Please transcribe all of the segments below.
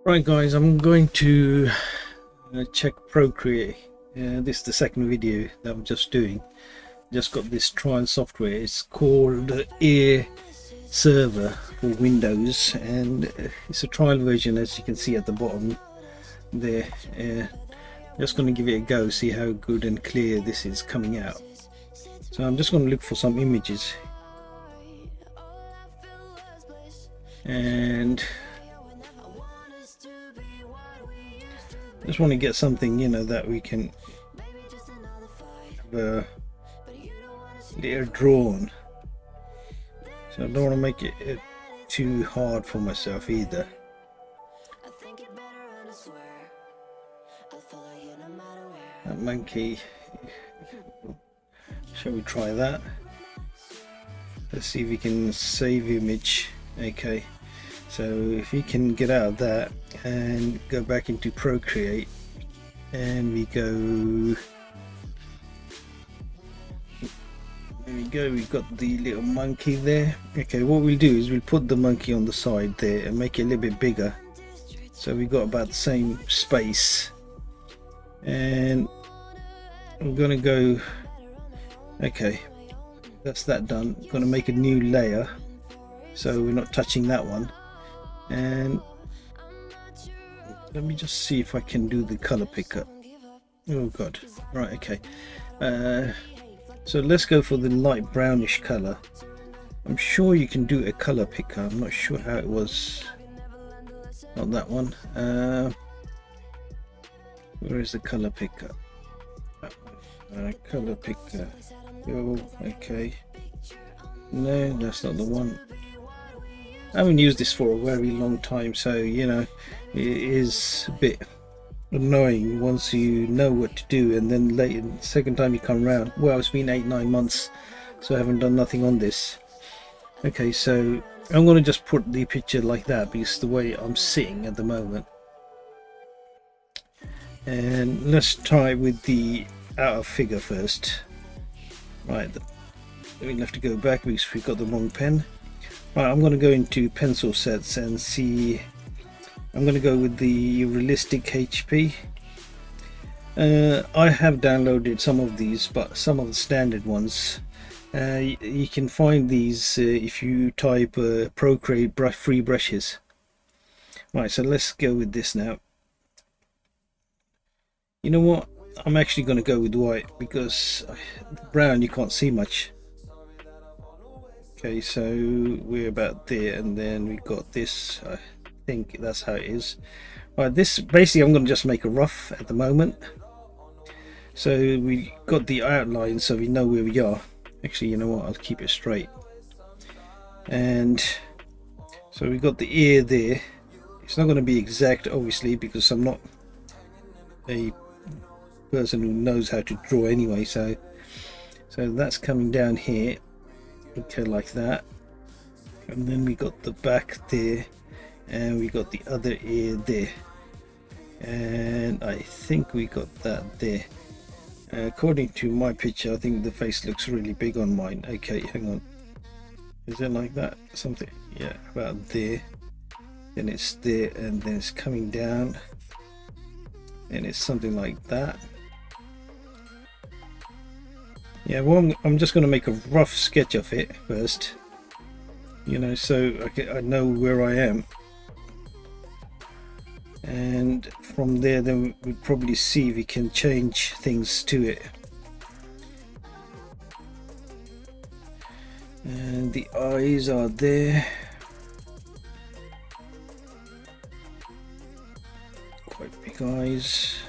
Right guys, I'm going to check Procreate. This is the second video that I'm just doing. Just got this trial software. It's called Air Server for Windows, and it's a trial version, as you can see at the bottom there. Just going to give it a go, see how good and clear this is coming out. So I'm just going to look for some images, and just want to get something, you know, that we can have a little drawn. So I don't want to make it too hard for myself either. That monkey, shall we try that? Let's see if we can save image. Okay, so if we can get out of that and go back into Procreate, and we go, there we go, we've got the little monkey there. Okay, what we'll do is we'll put the monkey on the side there and make it a little bit bigger, so we got about the same space. And I'm gonna go, okay, that's that done. I'm gonna make a new layer so we're not touching that one. And let me just see if I can do the color picker. Oh god, right, okay. So let's go for the light brownish color. I'm sure you can do a color picker. I'm not sure how it was. Not that one. Where is the color picker? Color picker. Oh, okay. No, that's not the one. I haven't used this for a very long time, so you know, it is a bit annoying once you know what to do, and then later, the second time you come around, well, it's been 8-9 months, so I haven't done nothing on this. Okay, so I'm going to just put the picture like that because the way I'm sitting at the moment. And let's try with the outer figure first. Right, we'll have to go back because we've got the wrong pen. Right, I'm going to go into pencil sets and see. I'm going to go with the realistic HP. I have downloaded some of these, but some of the standard ones. You can find these if you type Procreate free brushes. Right, so let's go with this now. You know what? I'm actually going to go with white because brown you can't see much. Okay, so we're about there, and then we got this. I think that's how it is. Right, this basically I'm going to just make a rough at the moment. So we got the outline, so we know where we are. Actually, you know what? I'll keep it straight. And so we got the ear there. It's not going to be exact, obviously, because I'm not a person who knows how to draw anyway. So that's coming down here. Okay, like that. And then we got the back there, and we got the other ear there, and I think we got that there. According to my picture, I think the face looks really big on mine. Okay, hang on, is it like that? Something, yeah, about there. Then it's there, and then it's coming down, and it's something like that. Yeah, well, I'm just going to make a rough sketch of it first, you know, so I know where I am. And from there, then we'll probably see if we can change things to it. And the eyes are there. Quite big eyes.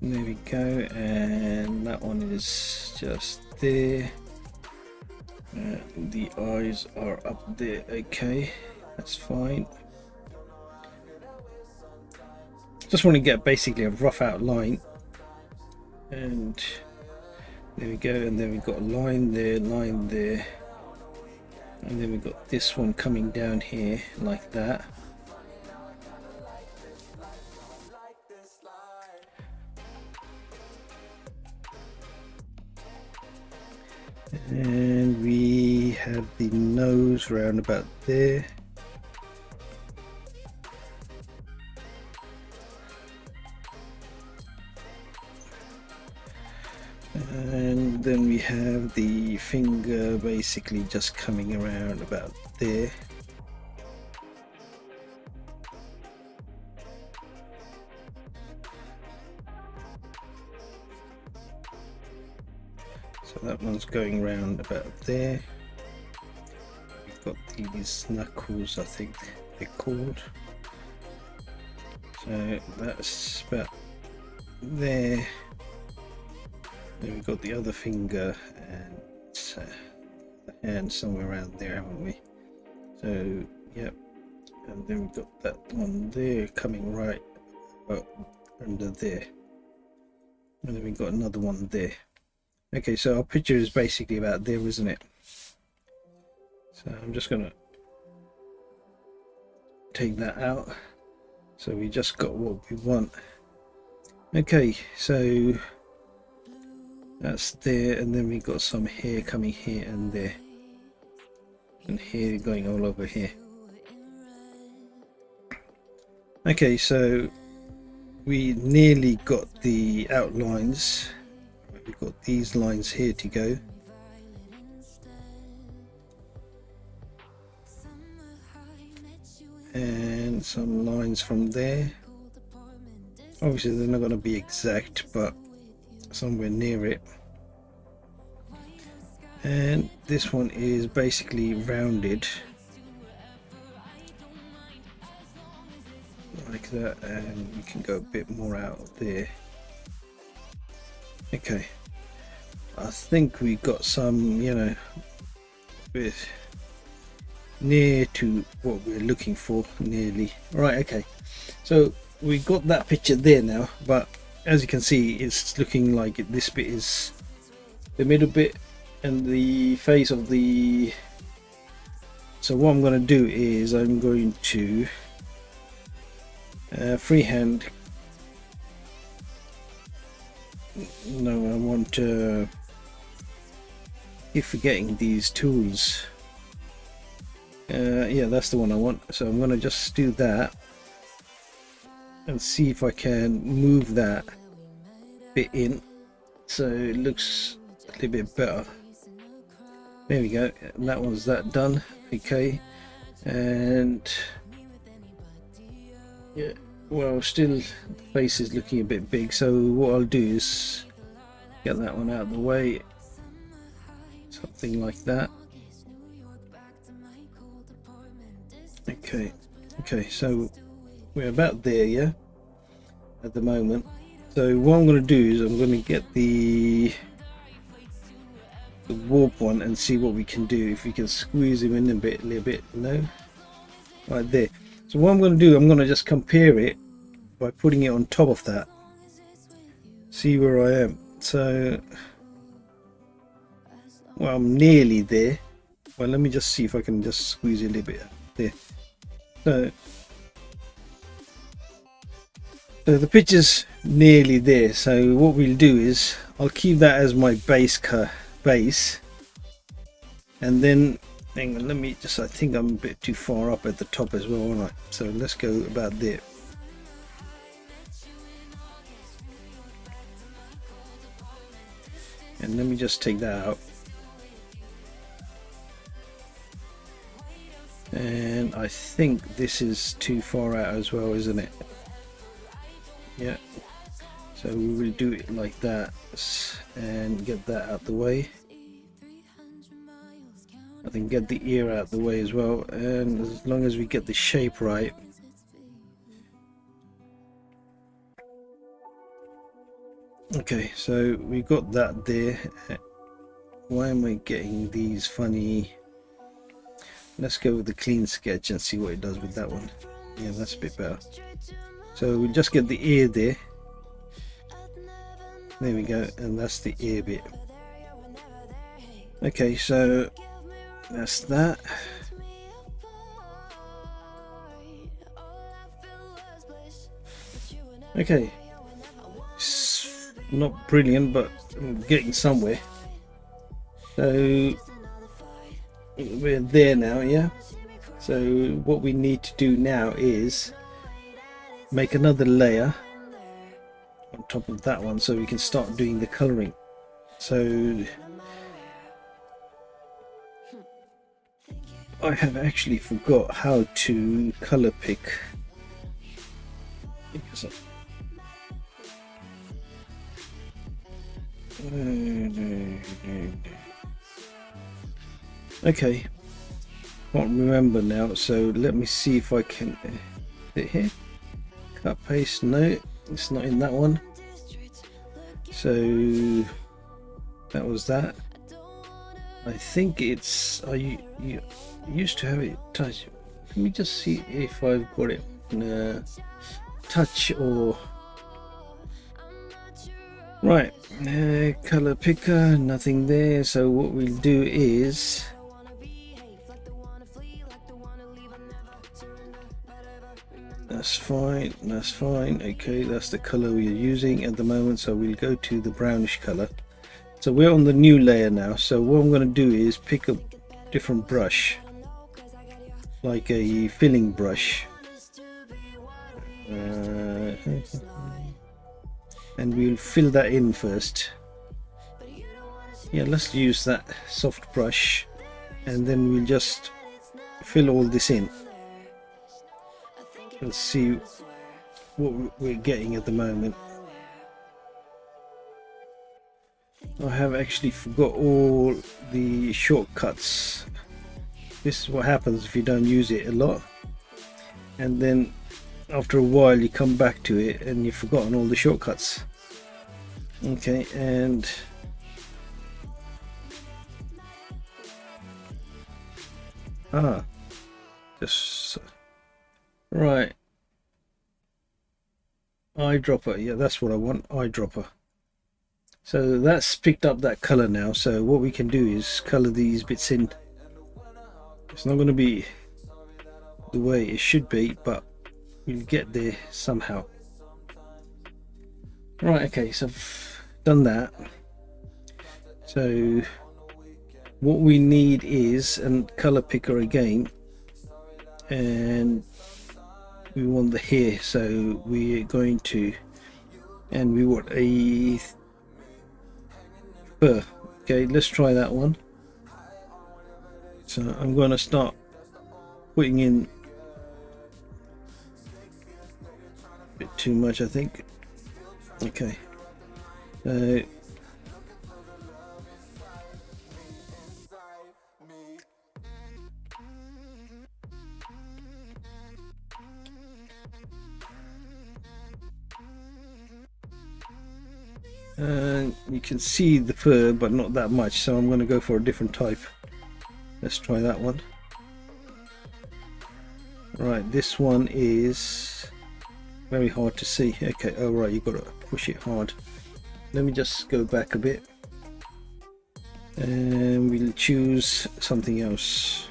There we go, and that one is just there. The eyes are up there. Okay, that's fine. Just want to get basically a rough outline, and there we go. And then we've got a line there, and then we've got this one coming down here like that. And we have the nose round about there. And then we have the finger basically just coming around about there. So that one's going round about there. We've got these knuckles, I think they're called. So that's about there. Then we've got the other finger and the hand somewhere around there, haven't we? So yep. And then we've got that one there coming right up under there. And then we've got another one there. Okay, so our picture is basically about there, isn't it? So I'm just gonna take that out. So we just got what we want. Okay, so that's there, and then we got some hair coming here and there, and hair going all over here. Okay, so we nearly got the outlines. We've got these lines here to go. And some lines from there. Obviously they're not going to be exact, but somewhere near it. And this one is basically rounded like that, and we can go a bit more out there. Okay, I think we got some, you know, bit near to what we're looking for, nearly. Right, okay, so we got that picture there now, but as you can see, it's looking like this bit is the middle bit and the face of the. So what I'm going to do is I'm going to freehand. No, I want to keep forgetting these tools. Yeah, that's the one I want. So I'm going to just do that and see if I can move that bit in so it looks a little bit better. There we go, and that one's that done. Okay, and yeah, well, still the face is looking a bit big, so what I'll do is get that one out of the way, something like that. Okay, so we're about there, yeah, at the moment. So what I'm going to do is I'm going to get the warp one and see what we can do, if we can squeeze him in a little bit. No, right there. So what I'm going to do, I'm going to just compare it by putting it on top of that, see where I am. So, well, I'm nearly there. Well, let me just see if I can just squeeze it a little bit there. So the picture's nearly there. So what we'll do is I'll keep that as my base, and then hang on, let me just, I think I'm a bit too far up at the top as well, aren't I? So let's go about there. And let me just take that out. And I think this is too far out as well, isn't it? Yeah. So we will do it like that and get that out the way. I think get the ear out the way as well, and as long as we get the shape right. Okay, so we got that there. Why am I getting these funny? Let's go with the clean sketch and see what it does with that one. Yeah, that's a bit better. So we'll just get the ear there. There we go, and that's the ear bit. Okay, so that's that. Okay, it's not brilliant, but I'm getting somewhere. So we're there now, yeah. So what we need to do now is make another layer on top of that one so we can start doing the coloring. So I have actually forgot how to color pick. Okay, can't remember now, so let me see if I can it here. Cut paste, no, it's not in that one. So that was that. I think it's you used to have it touch. Let me just see if I've got it touch or right. Color picker, nothing there. So what we'll do is that's fine, that's fine. Okay, that's the color we're using at the moment, so we'll go to the brownish color. So we're on the new layer now, so what I'm going to do is pick a different brush, like a filling brush, and we'll fill that in first. Yeah, let's use that soft brush, and then we'll just fill all this in. Let's see what we're getting at the moment. I have actually forgot all the shortcuts. This is what happens if you don't use it a lot, and then after a while you come back to it and you've forgotten all the shortcuts. Okay, and just right, eyedropper. Yeah, that's what I want, eyedropper. So that's picked up that color now, so what we can do is color these bits in. It's not going to be the way it should be, but we'll get there somehow. Right, okay, so I've done that. So what we need is a color picker again, and we want the hair, so we're going to, and we want a fur. Okay, let's try that one. So I'm going to start putting in a bit too much, I think. Okay, you can see the fur, but not that much, so I'm going to go for a different type. Let's try that one. Right, this one is very hard to see. Okay, oh right, you've got to push it hard. Let me just go back a bit, and we'll choose something else.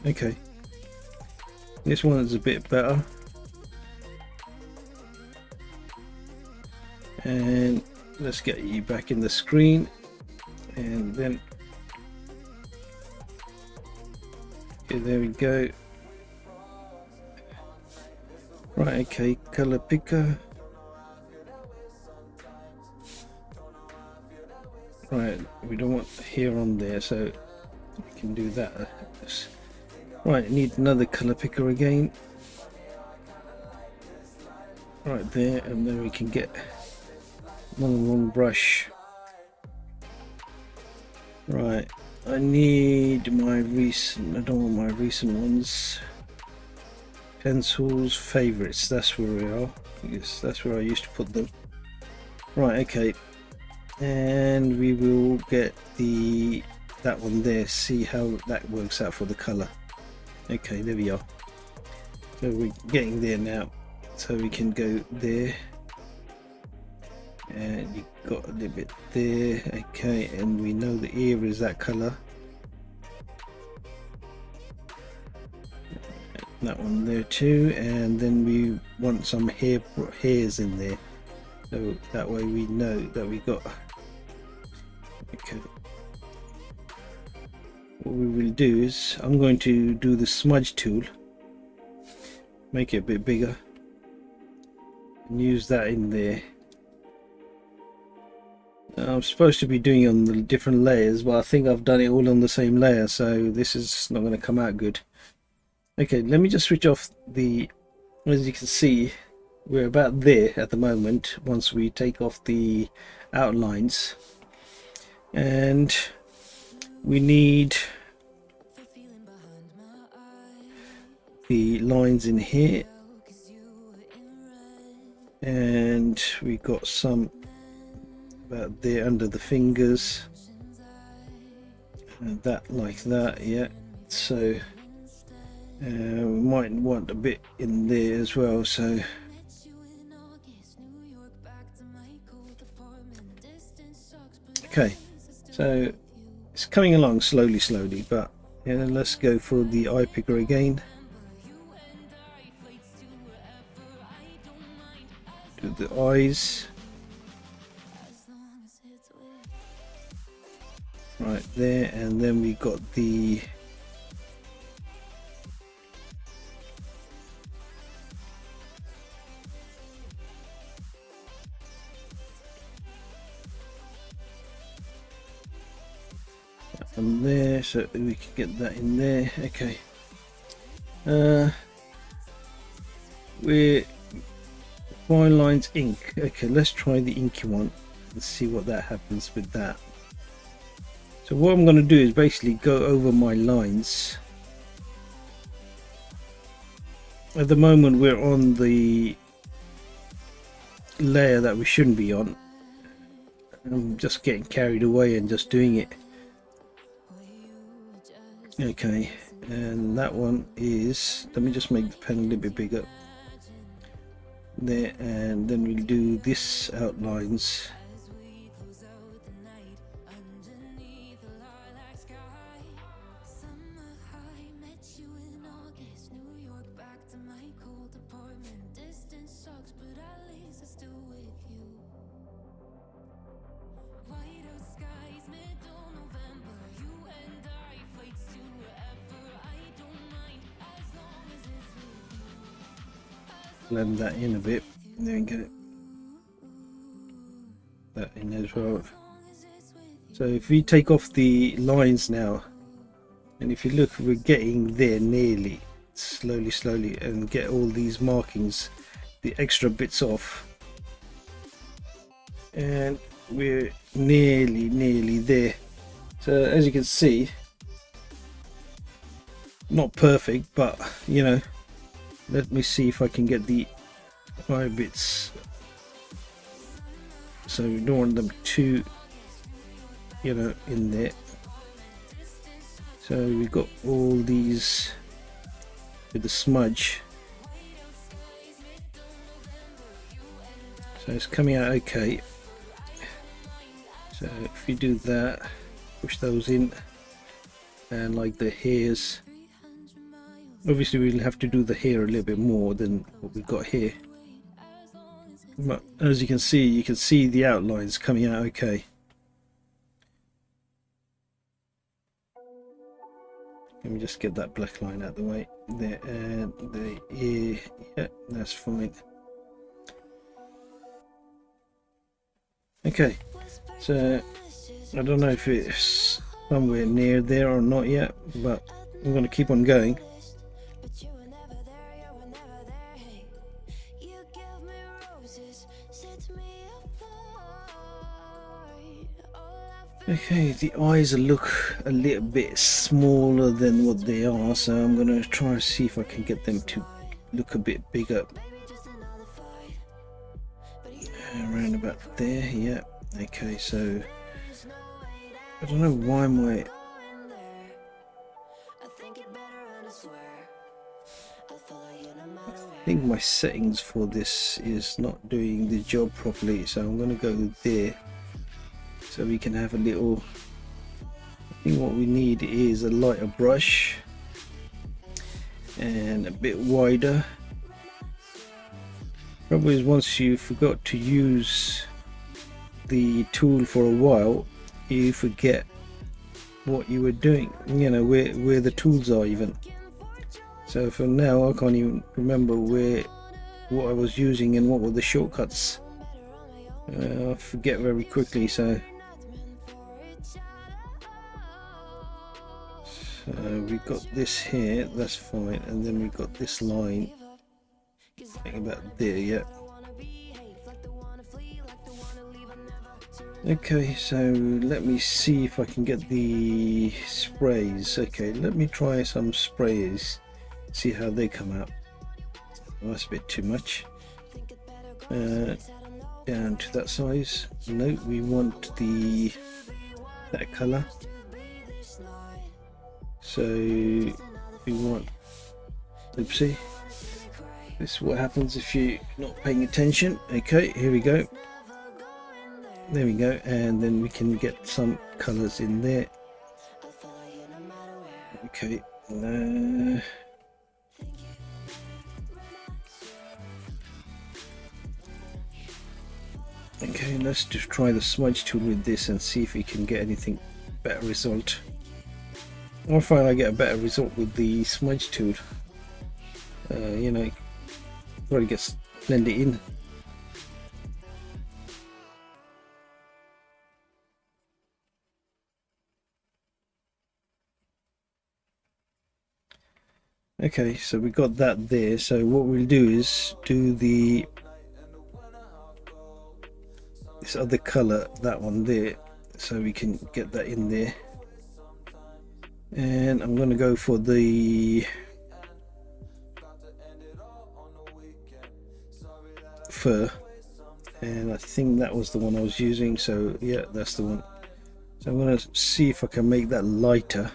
Okay, this one is a bit better. And let's get you back in the screen, and then okay, there we go. Right, okay, color picker. Right, we don't want hair on there, so we can do that. Right, need another color picker again. Right there, and then we can get another long brush. Right, I need my recent, I don't want my recent ones. Pencils, favorites, that's where we are. Yes, that's where I used to put them. Right, okay, and we will get that one there, see how that works out for the color. Okay, there we are. So we're getting there now, so we can go there, and you got a little bit there. Okay, and we know the ear is that color. That one there too, and then we want some hairs in there, so that way we know that we got. Okay, what we will do is I'm going to do the smudge tool, make it a bit bigger, and use that in there. I'm supposed to be doing it on the different layers, but I think I've done it all on the same layer, so this is not going to come out good. Okay, let me just switch off the, as you can see, we're about there at the moment once we take off the outlines, and we need the lines in here, and we got some about there under the fingers, and that like that. Yeah, so we might want a bit in there as well, so okay, so it's coming along slowly, but yeah, let's go for the eye picker again. Do the eyes right there, and then we got the from there, so we can get that in there. Okay, we're fine lines ink. Okay, let's try the inky one and see what that happens with that. So what I'm going to do is basically go over my lines. At the moment we're on the layer that we shouldn't be on. I'm just getting carried away and just doing it. Okay, and that one is, let me just make the pen a little bit bigger there, and then we'll do this outlines. Blend that in a bit, there we go, that in as well. So if we take off the lines now, and if you look, we're getting there nearly, slowly, and get all these markings, the extra bits off, and we're nearly there. So as you can see, not perfect, but you know, let me see if I can get the eye bits, so we don't want them too, you know, in there. So we got all these with the smudge, so it's coming out okay. So if you do that, push those in, and like the hairs, obviously we'll have to do the hair a little bit more than what we've got here, but as you can see the outlines coming out okay. Let me just get that black line out of the way there, and the ear, yeah, that's fine. Okay, so I don't know if it's somewhere near there or not yet, but I'm going to keep on going. Okay, the eyes look a little bit smaller than what they are, so I'm going to try and see if I can get them to look a bit bigger. Around about there, yeah. Okay, so I don't know why my I think my settings for this is not doing the job properly, so I'm going to go there so we can have a little, I think what we need is a lighter brush and a bit wider. Problem is, once you forgot to use the tool for a while, you forget what you were doing, you know, where the tools are even. So for now I can't even remember what I was using and what were the shortcuts. I forget very quickly, so we've got this here, that's fine, and then we've got this line about there. Yeah, okay, so let me see if I can get the sprays. Okay, let me try some sprays, see how they come out. Oh, that's a bit too much. Down to that size. No, we want that color. So we want, oopsie, this is what happens if you're not paying attention. Okay, here we go. There we go, and then we can get some colors in there. Okay, okay, let's just try the smudge tool with this and see if we can get anything better result. I find I get a better result with the smudge tool. You know, probably gets blend it in. Okay, so we got that there. So what we'll do is do this other color, that one there, so we can get that in there. And I'm going to go for the fur, and I think that was the one I was using, so yeah, that's the one. So I'm going to see if I can make that lighter,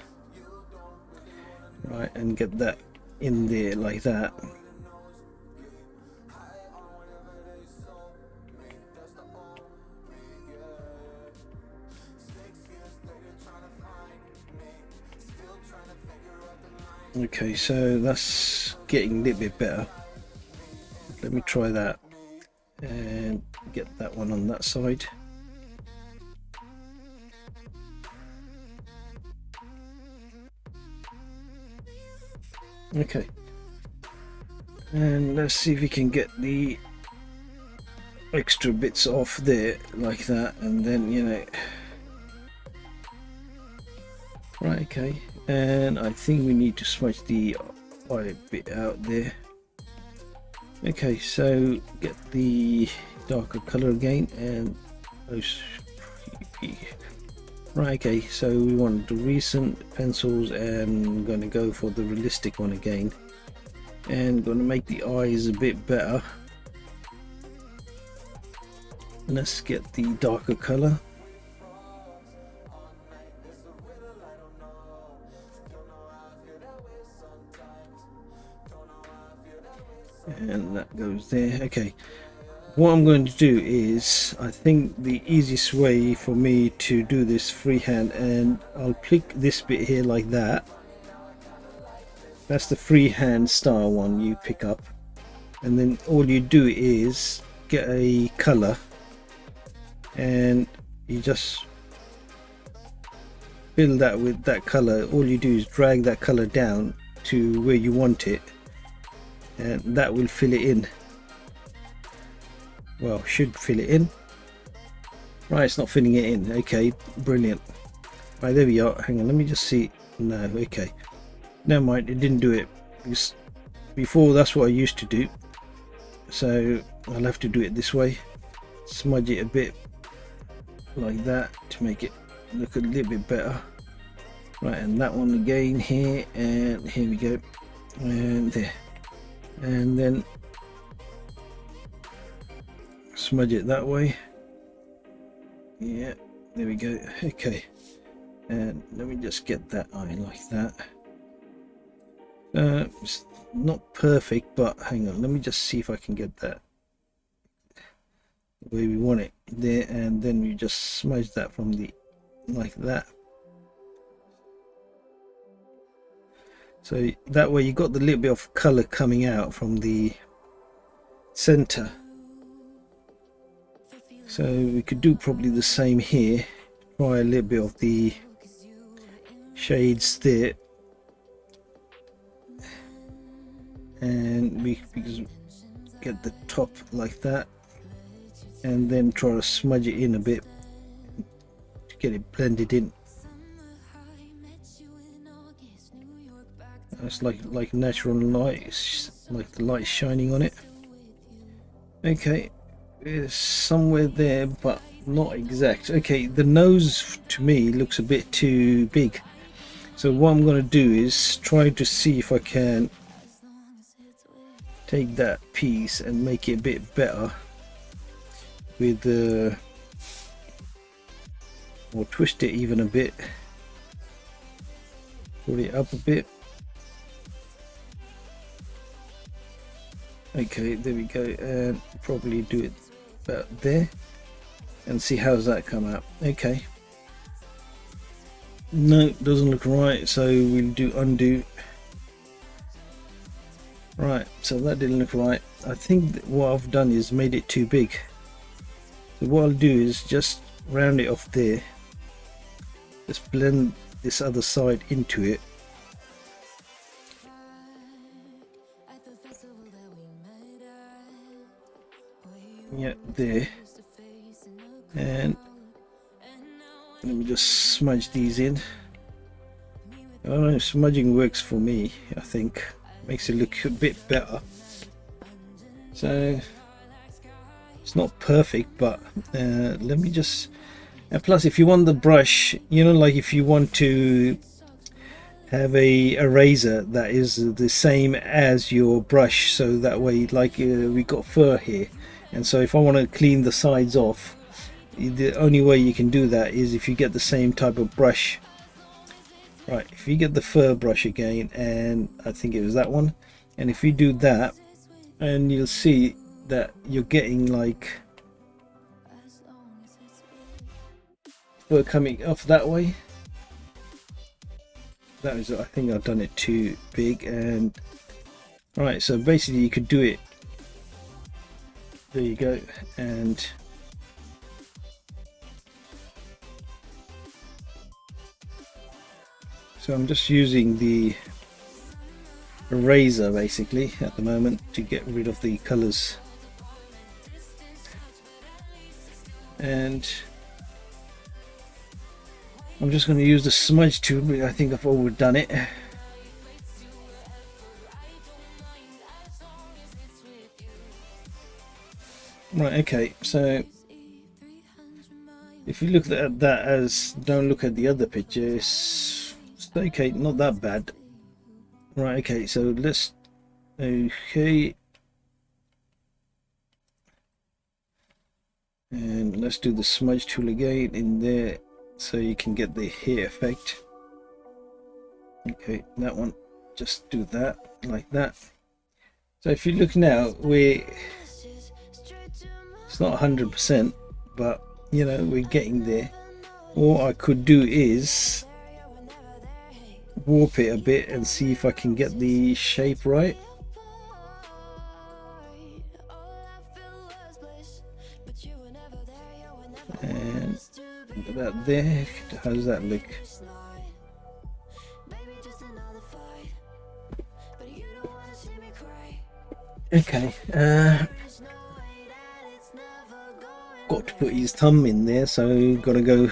right, and get that in there like that. Okay, so that's getting a little bit better. Let me try that and get that one on that side. Okay, and let's see if we can get the extra bits off there like that, and then, you know, right, okay. And I think we need to smudge the eye bit out there. Okay, so get the darker color again, and right, okay, so we want the recent pencils, and I'm going to go for the realistic one again, and going to make the eyes a bit better. Let's get the darker color. And that goes there. Okay, what I'm going to do is, I think the easiest way for me to do this freehand, and I'll click this bit here like that. That's the freehand style one you pick up, and then all you do is get a color, and you just fill that with that color. All you do is drag that color down to where you want it, and that will fill it in. Well, should fill it in. Right, it's not filling it in. Okay, brilliant. Right, there we are. Hang on, let me just see. No, okay, never mind, it didn't do it, because before that's what I used to do, so I'll have to do it this way. Smudge it a bit like that to make it look a little bit better. Right, and that one again here, and here we go, and there, and then smudge it that way. Yeah, there we go. Okay, and let me just get that eye like that. It's not perfect, but hang on, let me just see if I can get that the way we want it there, and then we just smudge that from the like that. So that way you got the little bit of color coming out from the center. So we could do probably the same here, try a little bit of the shades there, and we get the top like that. and then try to smudge it in a bit to get it blended in. It's like natural light, it's like the light shining on it. Okay, it's somewhere there, but not exact. Okay, the nose to me looks a bit too big, so what I'm going to do is try to see if I can take that piece and make it a bit better with or twist it even a bit, pull it up a bit. Okay, there we go, and probably do it about there and see how's that come out. Okay, no, doesn't look right, so we'll do undo. Right, so that didn't look right. I think that what I've done is made it too big, so what I'll do is just round it off there, just blend this other side into it. Yeah, there. And let me just smudge these in. I don't know if smudging works for me. I think makes it look a bit better. So it's not perfect, but let me just, and plus if you want the brush, you know, like if you want to have a eraser that is the same as your brush, so that way, like we got fur here, and so if I want to clean the sides off, the only way you can do that is if you get the same type of brush. Right, if you get the fur brush again, and I think it was that one, and if you do that, and you'll see that you're getting like fur coming off that way. That is, I think I've done it too big. And right, so basically you could do it, there you go, and so I'm just using the eraser basically at the moment to get rid of the colors, and I'm just going to use the smudge tool, but I think I've overdone it. Right, okay, so if you look at that as, don't look at the other picture, it's okay, not that bad. Right, okay, so let's, okay, and let's do the smudge tool again in there so you can get the hair effect. Okay, that one, just do that like that. So if you look now, it's not 100%, but you know, we're getting there. What I could do is warp it a bit and see if I can get the shape right. And about there, how does that look? Okay, got to put his thumb in there, so gotta go.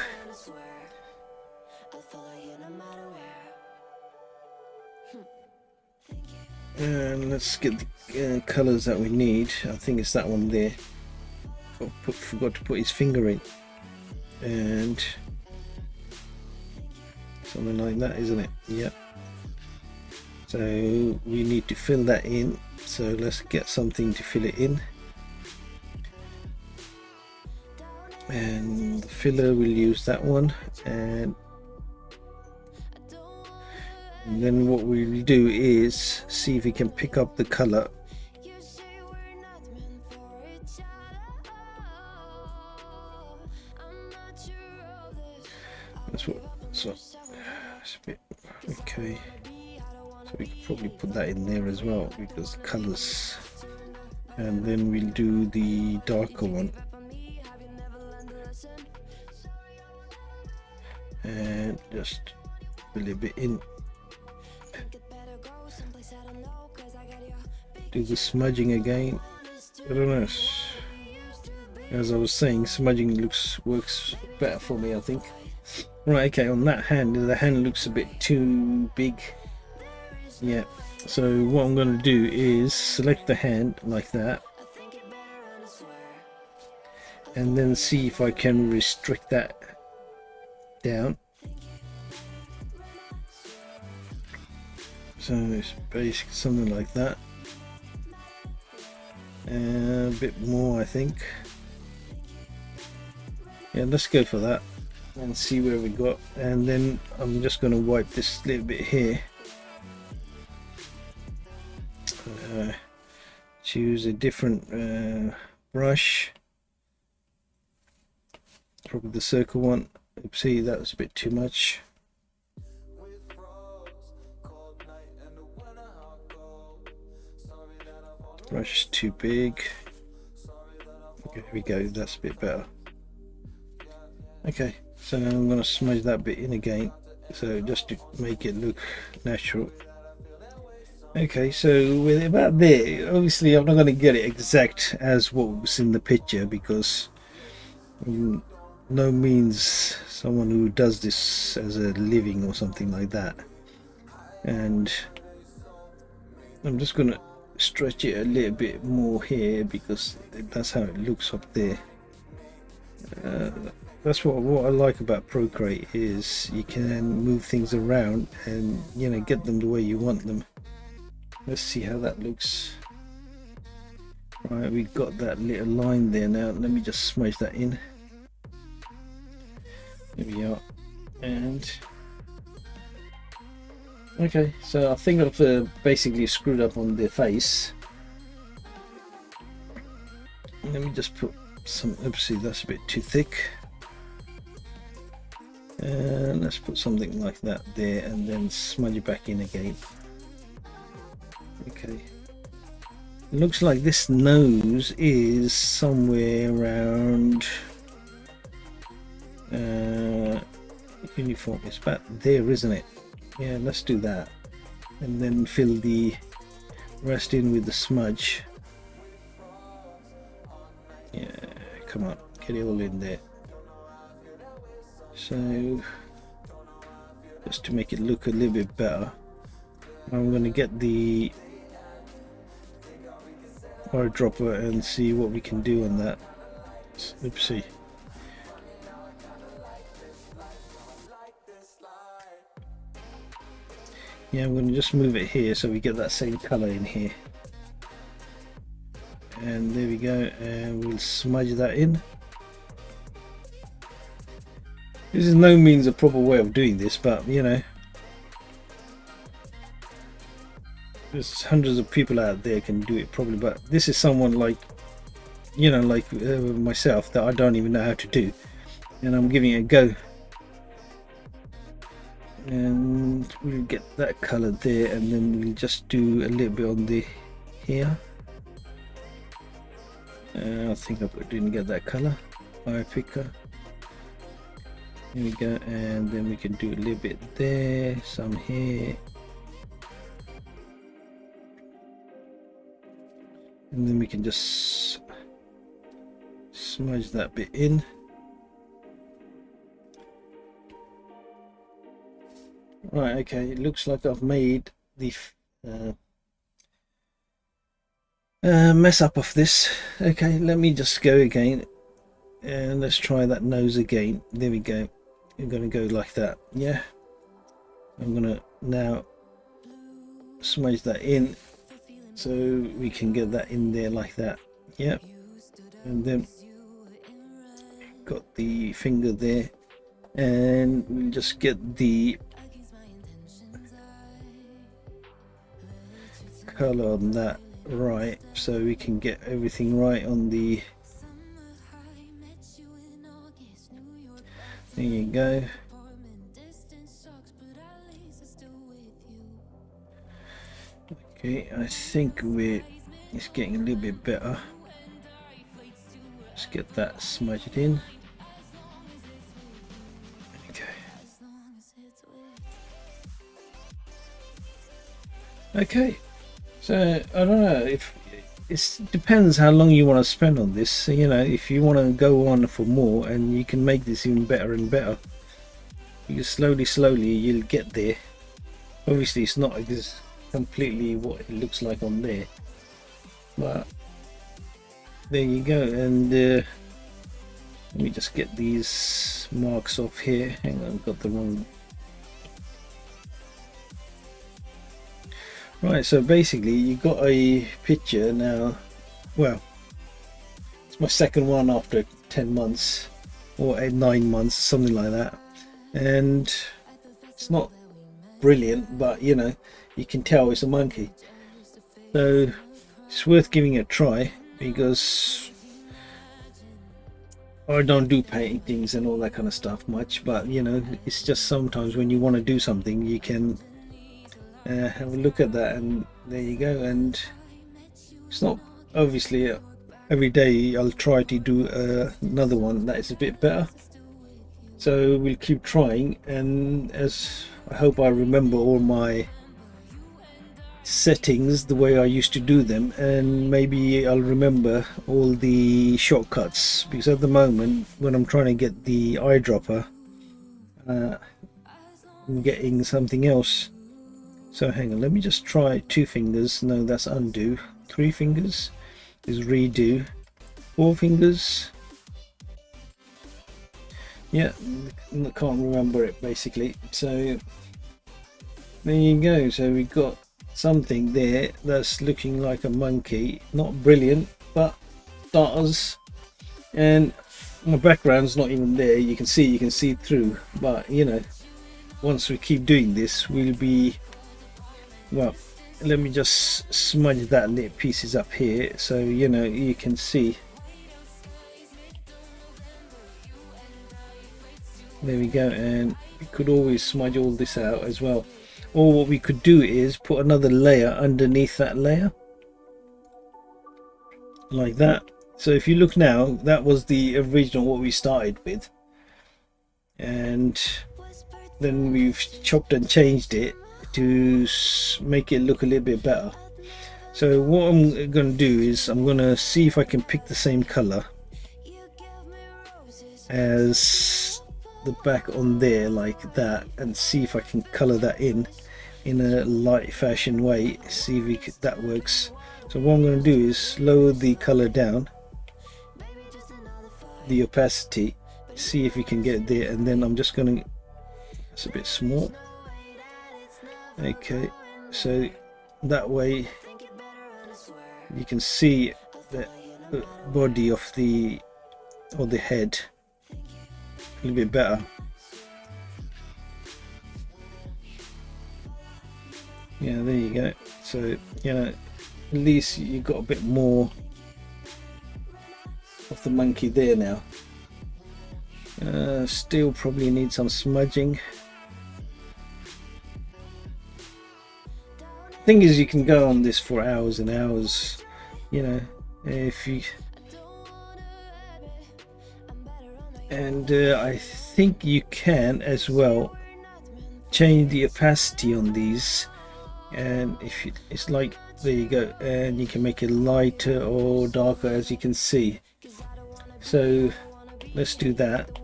And let's get the colors that we need. I think it's that one there. Forgot to put his finger in, and something like that, isn't it? Yep. So we need to fill that in, so let's get something to fill it in, and the filler, we'll use that one, and then what we'll do is see if we can pick up the color. That's what, so it's a bit, okay, so we could probably put that in there as well because the colors, and then we'll do the darker one, and just fill a bit in. Do the smudging again. I don't know. As I was saying, smudging works better for me, I think. Right, okay, on that hand, the hand looks a bit too big. Yeah, so what I'm going to do is select the hand like that, and then see if I can restrict that down. So it's basically something like that. A bit more, I think. Yeah, let's go for that and see where we got. And then I'm just going to wipe this little bit here. Choose a different brush, probably the circle one. Oopsie, that was a bit too much. Brush is too big. Okay, here we go, that's a bit better. Okay, so now I'm going to smudge that bit in again, so just to make it look natural. Okay, so with about there, obviously I'm not going to get it exact as what was in the picture, because no means someone who does this as a living or something like that. And I'm just going to stretch it a little bit more here, because that's how it looks up there. That's what I like about Procreate, is you can move things around and, you know, get them the way you want them. Let's see how that looks. Right, we've got that little line there now. Let me just smudge that in. There we are. And okay, so I think I've basically screwed up on the face. Let me just put some, oopsie, that's a bit too thick. And let's put something like that there, and then smudge it back in again. Okay. Looks like this nose is somewhere around uniform. It's about there, isn't it? Yeah, let's do that, and then fill the rest in with the smudge. Yeah, come on, get it all in there. So just to make it look a little bit better, I'm going to get the eyedropper and see what we can do on that. Oopsie. Yeah, I'm going to just move it here so we get that same color in here. And there we go, and we'll smudge that in. This is no means a proper way of doing this, but you know, there's hundreds of people out there can do it probably, but this is someone like, you know, like myself, that I don't even know how to do, and I'm giving it a go. And we'll get that color there, and then we'll just do a little bit on the here. I think I didn't get that color. Eye picker. Here we go, and then we can do a little bit there, some here, and then we can just smudge that bit in. Right, okay, it looks like I've made the mess up of this. Okay, let me just go again, and let's try that nose again. There we go. We're going to go like that. Yeah, I'm going to now smudge that in so we can get that in there like that. Yeah, and then got the finger there, and we'll just get the color on that right, so we can get everything right on the, there you go. Okay, I think it's getting a little bit better. Let's get that smudged in. Okay. Okay. So I don't know if it depends how long you want to spend on this. So, you know, if you want to go on for more and you can make this even better and better, you slowly you'll get there. Obviously it's not completely what it looks like on there, but there you go. And let me just get these marks off here. Hang on, I've got the wrong. Right, so basically you got a picture now. Well, it's my second one after 10 months or 9 months, something like that, and it's not brilliant, but you know, you can tell it's a monkey. So it's worth giving it a try, because I don't do paintings and all that kind of stuff much, but you know, it's just sometimes when you want to do something, you can have a look at that, and there you go. And it's not obviously every day I'll try to do another one that is a bit better, so we'll keep trying. And as I hope I remember all my settings the way I used to do them, and maybe I'll remember all the shortcuts, because at the moment when I'm trying to get the eyedropper, I'm getting something else. So hang on, let me just try 2 fingers. No, that's undo. 3 fingers is redo. 4 fingers, yeah, I can't remember it basically. So there you go. So we got something there that's looking like a monkey. Not brilliant, but does. And my background's not even there. You can see through, but you know, once we keep doing this, we'll be, well, let me just smudge that little pieces up here, so you know, you can see. There we go. And we could always smudge all this out as well, or what we could do is put another layer underneath that layer like that. So if you look now, that was the original what we started with, and then we've chopped and changed it to make it look a little bit better. So what I'm going to do is I'm going to see if I can pick the same color as the back on there like that, and see if I can color that in a light fashion way, see if that works. So what I'm going to do is lower the color down, the opacity, see if we can get there, and then I'm just going to, it's a bit small. Okay, so that way you can see the body of the, or the head, a little bit better. Yeah, there you go. So you know, at least you got a bit more of the monkey there now. Still probably need some smudging. Thing is, you can go on this for hours and hours, you know, if you, and I think you can as well change the opacity on these, and if you, it's like, there you go, and you can make it lighter or darker, as you can see. So let's do that,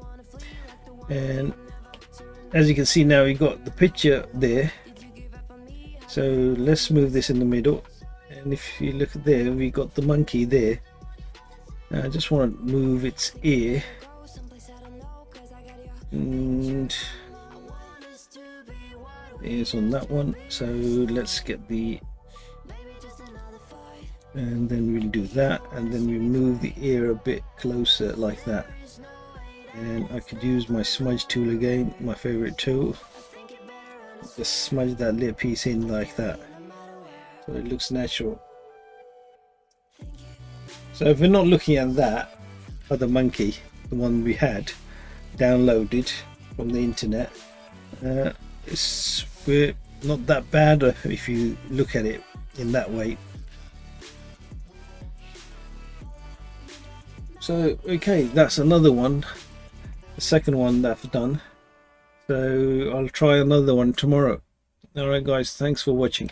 and as you can see now, we got the picture there. So let's move this in the middle, and if you look there, we got the monkey there. Now I just want to move its ear, and it's on that one. So let's get the, and then we'll do that, and then we move the ear a bit closer like that. And I could use my smudge tool again, my favorite tool. Just smudge that little piece in like that, so it looks natural. So if we're not looking at that other monkey, the one we had downloaded from the internet, we're not that bad if you look at it in that way. So okay, that's another one, the second one that I've done. So I'll try another one tomorrow. Alright guys, thanks for watching.